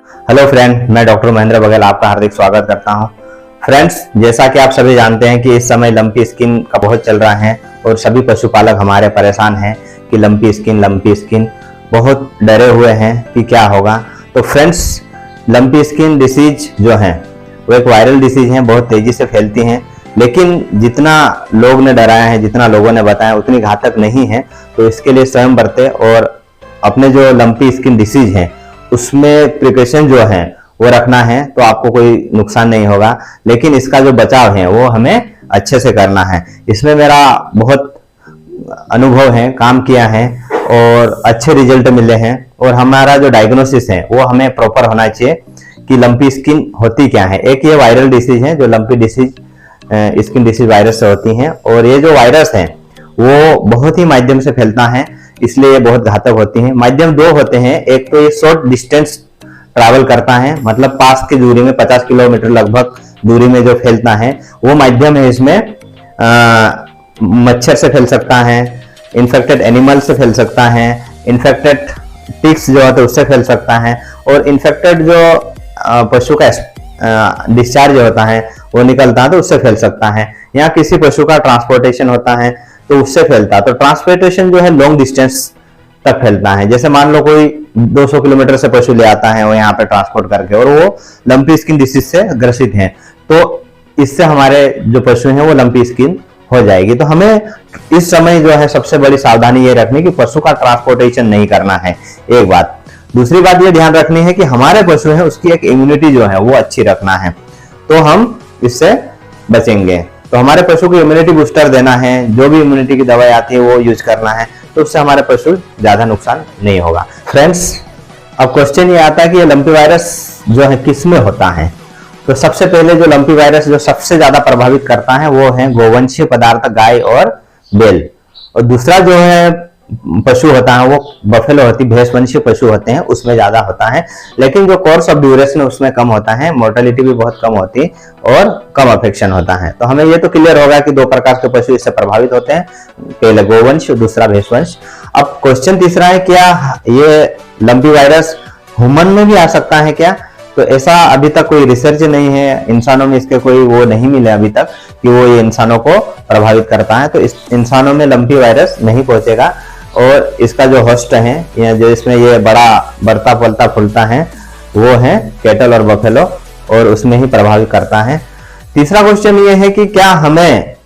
Hello friend, मैं doctor Mahendra Baghel आपका हार्दिक स्वागत करता हूं। फ्रेंड्स, जैसा कि आप सभी जानते हैं कि इस समय लंपी स्किन का बहुत चल रहा है और सभी पशुपालक हमारे परेशान हैं कि लंपी स्किन बहुत डरे हुए हैं कि क्या होगा। तो फ्रेंड्स, लंपी स्किन डिसीज जो है वो एक वायरल डिसीज है, बहुत तेजी से फैलती हैं, लेकिन जितना लोग ने डराया है, जितना लोगों ने बताया उतनी घातक नहीं है। तो इसके लिए स्वयं बरते और अपने जो लंपी स्किन डिसीज है उसमें प्रिकॉशन जो है वो रखना है, तो आपको कोई नुकसान नहीं होगा। लेकिन इसका जो बचाव है वो हमें अच्छे से करना है। इसमें मेरा बहुत अनुभव है, काम किया है और अच्छे रिजल्ट मिले हैं। और हमारा जो डायग्नोसिस है वो हमें प्रॉपर होना चाहिए कि लंपी स्किन होती क्या है। एक ये वायरल डिसीज है जो lumpy disease skin disease virus से होती है, और ये जो वायरस है वो बहुत ही माध्यम से फैलता है, इसलिए ये बहुत घातक होती है। माध्यम दो होते हैं, एक तो ये शॉर्ट डिस्टेंस ट्रैवल करता है, मतलब पास की दूरी में 50 किलोमीटर लगभग दूरी में जो फैलता है वो माध्यम है। इसमें मच्छर से फैल सकता है, इन्फेक्टेड एनिमल से फैल सकता है, इन्फेक्टेड टिक्स जो होते हैं उससे फैल सकता है, और इन्फेक्टेड जो पशु का डिस्चार्ज होता है वो निकलता है तो उससे फैल सकता है, या किसी पशु का ट्रांसपोर्टेशन होता है तो उससे फैलता है। तो ट्रांसपोर्टेशन जो है लॉन्ग डिस्टेंस तक फैलता है। जैसे मान लो कोई 200 किलोमीटर से पशु ले आता है वो यहाँ पे ट्रांसपोर्ट करके, और वो लंपी स्किन डिसीज से ग्रसित है, तो इससे हमारे जो पशु हैं वो लंपी स्किन हो जाएगी। तो हमें इस समय जो है सबसे बड़ी सावधानी ये रखनी कि पशु का ट्रांसपोर्टेशन नहीं करना है, एक बात। दूसरी बात ये ध्यान रखनी है कि हमारे पशु है उसकी एक इम्यूनिटी जो है वो अच्छी रखना है, तो हम इससे बचेंगे। तो हमारे पशु को इम्यूनिटी बूस्टर देना है, जो भी इम्यूनिटी की दवाई आती है वो यूज करना है, तो उससे हमारे पशु ज्यादा नुकसान नहीं होगा। फ्रेंड्स, अब क्वेश्चन ये आता है कि ये लंपी वायरस जो है किस में होता है। तो सबसे पहले जो लंपी वायरस जो सबसे ज्यादा प्रभावित करता है वो है गोवंशीय पदार्थ गाय और बैल, और दूसरा जो है पशु होता है वो बफेलो होती भैंसवंशीय पशु होते हैं, उसमें ज्यादा होता है। लेकिन जो कोर्स ऑफ ड्यूरेशन उसमें कम होता है, मोर्टेलिटी भी बहुत कम होती और कम अफेक्शन होता है। तो हमें ये तो क्लियर होगा कि दो प्रकार के पशु इससे प्रभावित होते हैं, पहले गोवंश और दूसरा भैंसवंश। अब क्वेश्चन तीसरा है, क्या ये लंपी वायरस ह्यूमन में भी आ सकता है क्या? तो ऐसा अभी तक कोई रिसर्च नहीं है, इंसानों में इसके कोई वो नहीं मिले अभी तक कि वो ये इंसानों को प्रभावित करता है। तो इस इंसानों में लंपी वायरस नहीं पहुंचेगा, और इसका जो होस्ट है या जो इसमें ये बड़ा बढ़ता पलता फूलता है वो है कैटल और बफेलो, और उसमें ही प्रभावित करता है। तीसरा क्वेश्चन ये है कि क्या हमें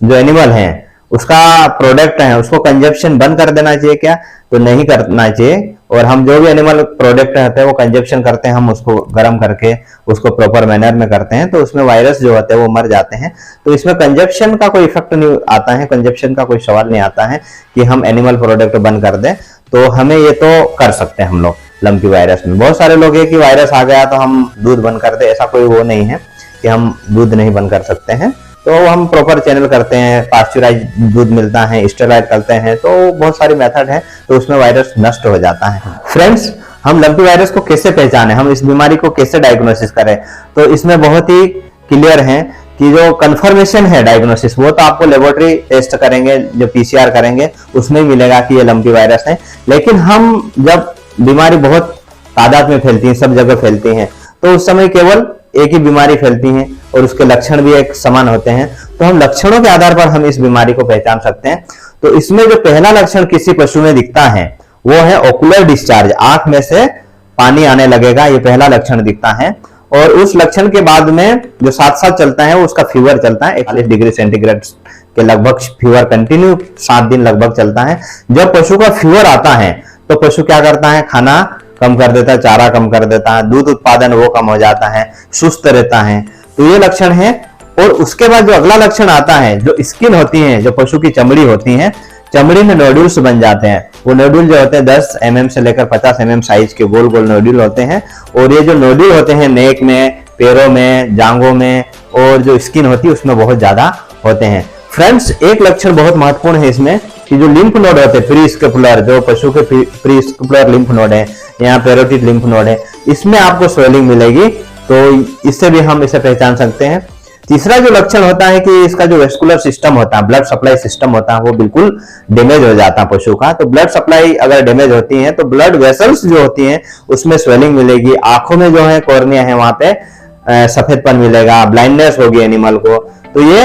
जो एनिमल है उसका प्रोडक्ट है उसको कंजप्शन बंद कर देना चाहिए क्या? तो नहीं करना चाहिए, और हम जो भी एनिमल प्रोडक्ट रहते हैं वो कंजप्शन करते हैं, हम उसको गर्म करके उसको प्रॉपर मैनर में करते हैं, तो उसमें वायरस जो होते हैं वो मर जाते हैं। तो इसमें कंजप्शन का कोई इफेक्ट नहीं आता है, कंजप्शन का कोई सवाल नहीं आता है कि हम एनिमल प्रोडक्ट बंद कर दें। तो हमें ये तो कर सकते हैं हम लोग लंपी वायरस में। बहुत सारे लोग ये कि वायरस आ गया तो हम दूध बंद कर दे, ऐसा कोई वो नहीं है कि हम दूध नहीं बंद कर सकते हैं। तो हम प्रॉपर चैनल करते हैं, पास्चुराइज दूध मिलता है, स्टेराइज करते हैं, तो बहुत सारी मेथड है, तो उसमें वायरस नष्ट हो जाता है। फ्रेंड्स, हम लंपी वायरस को कैसे पहचाने, हम इस बीमारी को कैसे डायग्नोसिस करें, तो इसमें बहुत ही क्लियर है कि जो कंफर्मेशन है डायग्नोसिस वो तो आपको लेबोरेटरी टेस्ट करेंगे, जो पीसीआर करेंगे उसमें मिलेगा कि ये लंपी वायरस है। लेकिन हम जब बीमारी बहुत तादाद में फैलती है, सब जगह फैलती है, तो उस समय केवल एक ही बीमारी फैलती है और उसके लक्षण भी एक समान होते हैं, तो हम लक्षणों के आधार पर हम इस बीमारी को पहचान सकते हैं। तो इसमें जो पहला लक्षण किसी पशु में दिखता है वो है ओकुलर डिस्चार्ज, आंख में से पानी आने लगेगा, ये पहला लक्षण दिखता है। और उस लक्षण के बाद में जो साथ साथ चलता है वो उसका फीवर चलता है, 41 डिग्री सेंटीग्रेड के लगभग फीवर कंटिन्यू 7 दिन लगभग चलता है। जब पशु का फीवर आता है तो पशु क्या करता है, खाना कम कर देता है, चारा कम कर देता है, दूध उत्पादन वो कम हो जाता है, सुस्त रहता है। तो ये लक्षण है। और उसके बाद जो अगला लक्षण आता है, जो स्किन होती है, जो पशु की चमड़ी होती है, चमड़ी में नोड्यूल्स बन जाते हैं। वो नोड्यूल जो होते हैं 10 mm से लेकर 50 mm साइज के गोल गोल नोड्यूल होते हैं, और ये जो नोड्यूल होते हैं नेक में, पैरों में, जांघों में, और जो स्किन होती है उसमें बहुत ज्यादा होते हैं। फ्रेंड्स, एक लक्षण बहुत महत्वपूर्ण है इसमें कि जो लिम्फ नोड होते हैं प्रीस्केपुलर, जो पशु के प्रीस्केपुलर लिम्फ नोड है, यहाँ पैरोटिड लिम्फ नोड है, इसमें आपको स्वेलिंग मिलेगी। तो इससे भी हम इसे पहचान सकते हैं। तीसरा जो लक्षण होता है कि इसका जो वेस्कुलर सिस्टम होता है, ब्लड सप्लाई सिस्टम होता है, वो बिल्कुल डैमेज हो जाता है पशु का। तो ब्लड सप्लाई अगर डैमेज होती है तो ब्लड वेसल्स जो होती हैं उसमें स्वेलिंग मिलेगी, आंखों में जो है कॉर्निया है वहां पे सफेदपन मिलेगा, ब्लाइंडनेस होगी एनिमल को। तो ये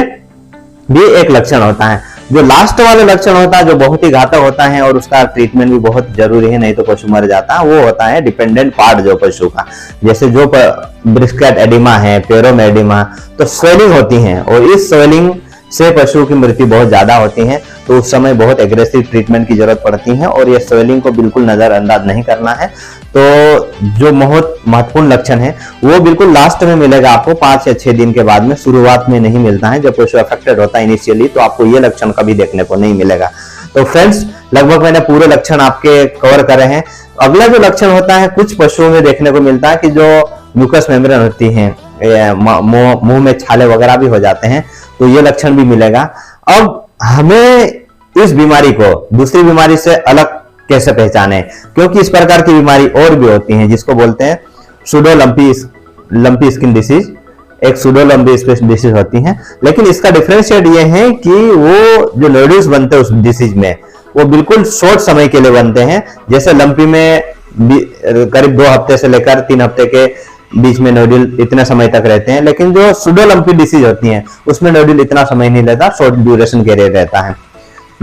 भी एक लक्षण होता है। जो लास्ट वाला लक्षण होता है जो बहुत ही घातक होता है और उसका ट्रीटमेंट भी बहुत जरूरी है, नहीं तो पशु मर जाता है, वो होता है डिपेंडेंट पार्ट जो पशु का, जैसे जो ब्रिस्केट एडिमा है, पेरोम एडिमा, तो स्वेलिंग होती है और इस स्वेलिंग से पशु की मृत्यु बहुत ज्यादा होती है। तो उस समय बहुत एग्रेसिव ट्रीटमेंट की जरूरत पड़ती है और ये स्वेलिंग को बिल्कुल नजरअंदाज नहीं करना है। तो जो बहुत महत्वपूर्ण लक्षण है वो बिल्कुल लास्ट में मिलेगा आपको, 5 या 6 दिन के बाद में, शुरुआत में नहीं मिलता है। जब पशु अफेक्टेड होता है इनिशियली तो आपको ये लक्षण कभी देखने को नहीं मिलेगा। तो फ्रेंड्स, लगभग मैंने पूरे लक्षण आपके कवर करे हैं। अगला जो लक्षण होता है कुछ पशुओं में देखने को मिलता है कि जो म्यूकस मेम्ब्रेन होती है, मुंह में छाले वगैरह भी हो जाते हैं, तो ये लक्षण भी मिलेगा। अब हमें इस बीमारी को दूसरी बीमारी से अलग कैसे पहचाने, क्योंकि इस प्रकार की बीमारी और भी होती हैं जिसको बोलते हैं सूडो लंपी स्किन डिसीज। एक सूडो लंपी स्किन डिसीज होती है, लेकिन इसका डिफरेंशिएट ये है कि वो जो नोड्यूल्स बनते हैं उस डिसीज में वो बिल्कुल शॉर्ट समय के लिए बनते हैं। जैसे लंपी में करीब 2 हफ्ते से लेकर 3 हफ्ते के बीच में नोड्यूल इतने समय तक रहते हैं, लेकिन जो सूडो लंपी डिसीज होती है उसमें नोड्यूल इतना समय नहीं लेता, शॉर्ट ड्यूरेशन के लिए रहता है।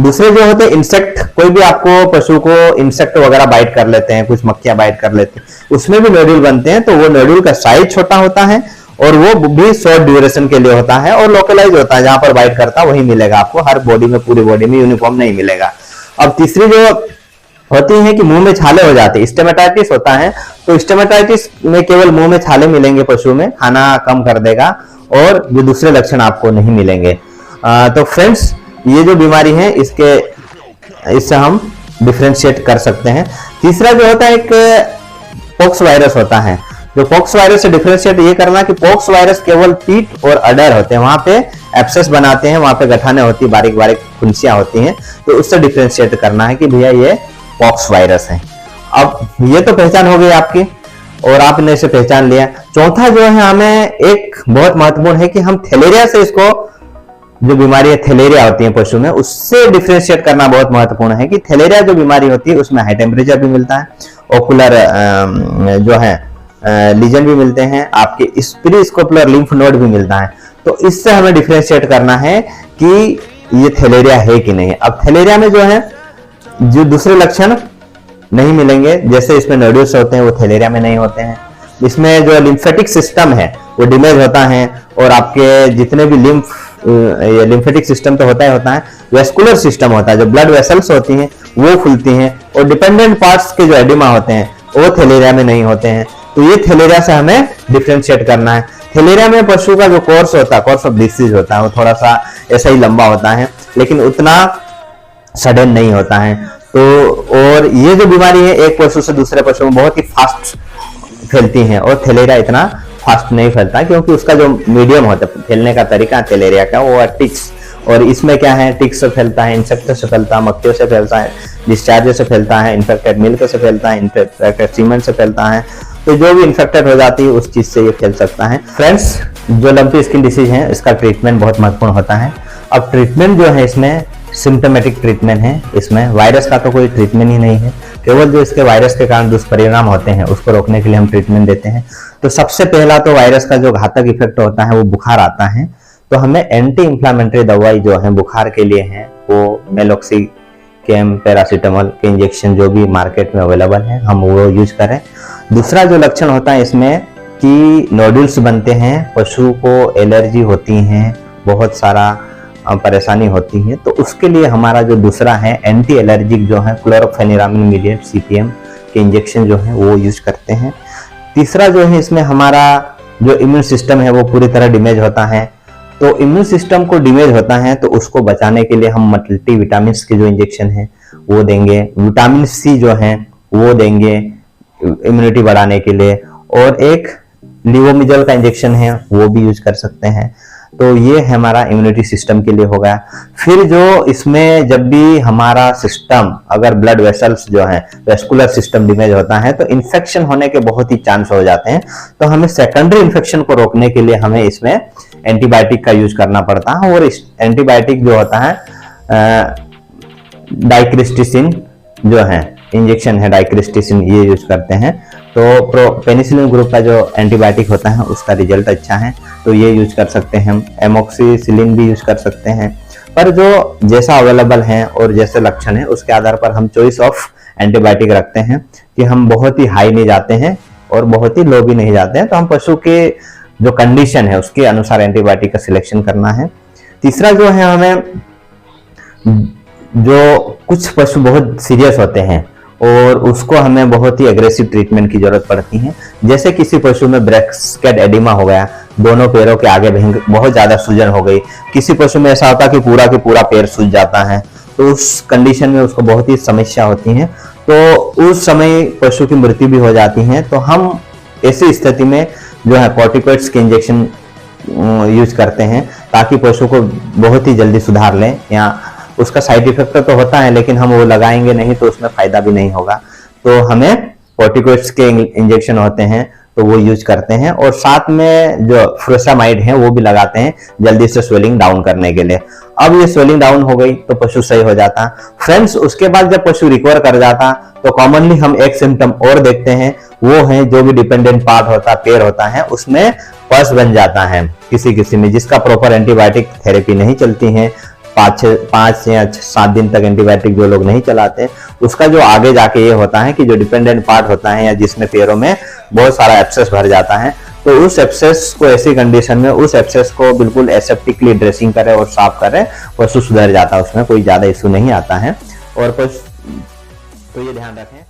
दूसरे जो होते हैं इंसेक्ट, कोई भी आपको पशु को इंसेक्ट वगैरह बाइट कर लेते हैं, कुछ मक्खियां बाइट कर लेते हैं, उसमें भी नोड्यूल बनते हैं। तो वो नोड्यूल का साइज छोटा होता है और वो भी शॉर्ट ड्यूरेशन के लिए होता है और लोकलाइज होता है, जहां पर बाइट करता है वही मिलेगा आपको, हर बॉडी में, पूरी बॉडी में यूनिफॉर्म नहीं मिलेगा। अब तीसरी जो होती है कि मुंह में छाले हो जाते हैं, स्टेमेटाइटिस होता है। तो स्टेमेटाइटिस में केवल मुंह में छाले मिलेंगे पशु में, खाना कम कर देगा और जो दूसरे लक्षण आपको नहीं मिलेंगे। तो फ्रेंड्स, ये जो बीमारी है इससे हम डिफरेंशिएट कर सकते हैं। तीसरा जो होता है एक पॉक्स वायरस होता है। जो पॉक्स वायरस से डिफरेंशिएट ये करना कि पॉक्स वायरस केवल पीठ और अडर होते हैं, वहां पे एब्सेस बनाते हैं, वहां पे गठाने होती है, बारीक बारीक फुंसियां होती हैं, तो उससे डिफरेंशिएट करना है कि भैया ये पॉक्स वायरस है। अब ये तो पहचान हो गई आपकी और आपने इसे पहचान लिया। चौथा जो है हमें एक बहुत महत्वपूर्ण है कि हम थैलेरिया से इसको, जो बीमारी है थैलेरिया होती है पशु में, उससे डिफरेंशिएट करना बहुत महत्वपूर्ण है कि थैलेरिया जो बीमारी होती है उसमें हाई टेम्परेचर भी मिलता है, ओकुलर जो है लीजन भी मिलते हैं, आपके स्पीरिस्कोपुलर लिम्फ नोड भी मिलता है। तो इससे हमें डिफरेंशिएट करना है कि ये थैलेरिया है कि नहीं। अब थैलेरिया में जो है जो दूसरे लक्षण नहीं मिलेंगे, जैसे इसमें नोड्यूल्स होते हैं वो थैलेरिया में नहीं होते हैं। इसमें जो लिम्फेटिक सिस्टम है वो डैमेज होता है और आपके जितने भी लिम्फेटिक सिस्टम तो होता है, वेस्कुलर सिस्टम होता है, जो ब्लड वेसल्स होती हैं वो खुलती हैं और डिपेंडेंट पार्ट्स के जो एडिमा होते हैं वो थैलेरिया में नहीं होते हैं। तो ये थैलेरिया से हमें डिफरेंशिएट करना है। थैलेरिया में पशु का जो कोर्स होता है, कोर्स ऑफ डिसीज होता है, वो थोड़ा सा ऐसा ही लंबा होता है, लेकिन उतना सडन नहीं होता है। तो और ये जो बीमारी है एक पशु से दूसरे पशु में बहुत ही फास्ट फैलती है और थैलेरिया इतना फास्ट नहीं फैलता क्योंकि उसका जो मीडियम होता है फैलने का तरीका थैलेरिया का वो है टिक्स, और इसमें क्या है, टिक्स से फैलता है, इंसेक्ट से फैलता है, मक्खियों से फैलता है, डिस्चार्ज से फैलता है, इन्फेक्टेड मिल्क से फैलता है, इन्फेक्टेड सीमेंट से फैलता है। तो जो भी इन्फेक्टेड हो जाती है उस चीज से ये फैल सकता है। फ्रेंड्स, जो लंपी स्किन डिसीज है इसका ट्रीटमेंट बहुत महत्वपूर्ण होता है। अब ट्रीटमेंट जो है इसमें सिम्टोमेटिक ट्रीटमेंट है, इसमें वायरस का तो कोई ट्रीटमेंट ही नहीं है, केवल जो इसके वायरस के कारण दुष्परिणाम होते हैं उसको रोकने के लिए हम ट्रीटमेंट देते हैं। तो सबसे पहला तो वायरस का जो घातक इफेक्ट होता है वो बुखार आता है, तो हमें एंटी इंफ्लेमेटरी दवाई जो है बुखार के लिए है वो मेलोक्सिकैम, पैरासीटामोल के इंजेक्शन जो भी मार्केट में अवेलेबल है हम वो यूज करें। दूसरा जो लक्षण होता है इसमें कि नोड्यूल्स बनते हैं, पशु को एलर्जी होती है, बहुत सारा परेशानी होती है, तो उसके लिए हमारा जो दूसरा है एंटी एलर्जिक जो है क्लोरोफेनिरामिन मीडिएट CPM के इंजेक्शन जो है वो यूज करते हैं। तीसरा जो है इसमें हमारा जो इम्यून सिस्टम है वो पूरी तरह डैमेज होता है, तो इम्यून सिस्टम को डैमेज होता है तो उसको बचाने के लिए हम मल्टी विटामिन के जो इंजेक्शन है वो देंगे, विटामिन C जो है वो देंगे इम्यूनिटी बढ़ाने के लिए, और एक लिवोमिजल का इंजेक्शन है वो भी यूज कर सकते हैं। तो ये हमारा इम्यूनिटी सिस्टम के लिए हो गया। फिर जो इसमें जब भी हमारा सिस्टम, अगर ब्लड वेसल्स जो है, वेस्कुलर सिस्टम डैमेज होता है तो इन्फेक्शन होने के बहुत ही चांस हो जाते हैं। तो हमें सेकेंडरी इन्फेक्शन को रोकने के लिए हमें इसमें एंटीबायोटिक का यूज करना पड़ता है। और इस एंटीबायोटिक जो होता है डाइक्रिस्टिसिन जो है, इंजेक्शन है डाइक्रिस्टिसिन, ये यूज करते हैं। तो पेनिसिलिन ग्रुप का जो एंटीबायोटिक होता है उसका रिजल्ट अच्छा है, तो ये यूज कर सकते हैं हम। एमोक्सिसिलिन भी यूज कर सकते हैं, पर जो जैसा अवेलेबल है और जैसे लक्षण है उसके आधार पर हम चॉइस ऑफ एंटीबायोटिक रखते हैं कि हम बहुत ही हाई नहीं जाते हैं और बहुत ही लो भी नहीं जाते हैं। तो हम पशु के जो कंडीशन है उसके अनुसार एंटीबायोटिक का सिलेक्शन करना है। तीसरा जो है, हमें जो कुछ पशु बहुत सीरियस होते हैं और उसको हमें बहुत ही एग्रेसिव ट्रीटमेंट की जरूरत पड़ती है। जैसे किसी पशु में ब्रैकेट एडिमा हो गया, दोनों पैरों के आगे बहुत ज्यादा सूजन हो गई, किसी पशु में ऐसा होता है कि पूरा पैर सूज जाता है, तो उस कंडीशन में उसको बहुत ही समस्या होती है, तो उस समय पशु की मृत्यु भी हो जाती है। तो हम ऐसी स्थिति में जो है कॉर्टिकोइड्स के इंजेक्शन यूज करते हैं ताकि पशु को बहुत ही जल्दी सुधार लें। या उसका साइड इफेक्ट तो होता है लेकिन हम वो लगाएंगे नहीं तो उसमें फायदा भी नहीं होगा। तो हमें कॉर्टिकोइड्स के इंजेक्शन होते हैं तो वो यूज करते हैं, और साथ में जो फ्यूरामाइड है वो भी लगाते हैं जल्दी से स्वेलिंग डाउन करने के लिए। अब ये स्वेलिंग डाउन हो गई तो पशु सही हो जाता। फ्रेंड्स, उसके बाद जब पशु रिकवर कर जाता तो कॉमनली हम एक सिम्टम और देखते हैं, वो है जो भी डिपेंडेंट पार्ट होता, पैर होता है, उसमें पस बन जाता है किसी में, जिसका प्रॉपर एंटीबायोटिक थेरेपी नहीं चलती है। 5 या 7 दिन तक एंटीबायोटिक जो लोग नहीं चलाते, उसका जो आगे जाके ये होता है कि जो डिपेंडेंट पार्ट होता है या जिसमें पैरों में बहुत सारा एब्सेस भर जाता है, तो उस एब्सेस को ऐसी कंडीशन में उस एब्सेस को बिल्कुल एसेप्टिकली ड्रेसिंग करें और साफ करें, पशु सुधर जाता है, उसमें कोई ज्यादा इशू नहीं आता है। और तो ये ध्यान रखें।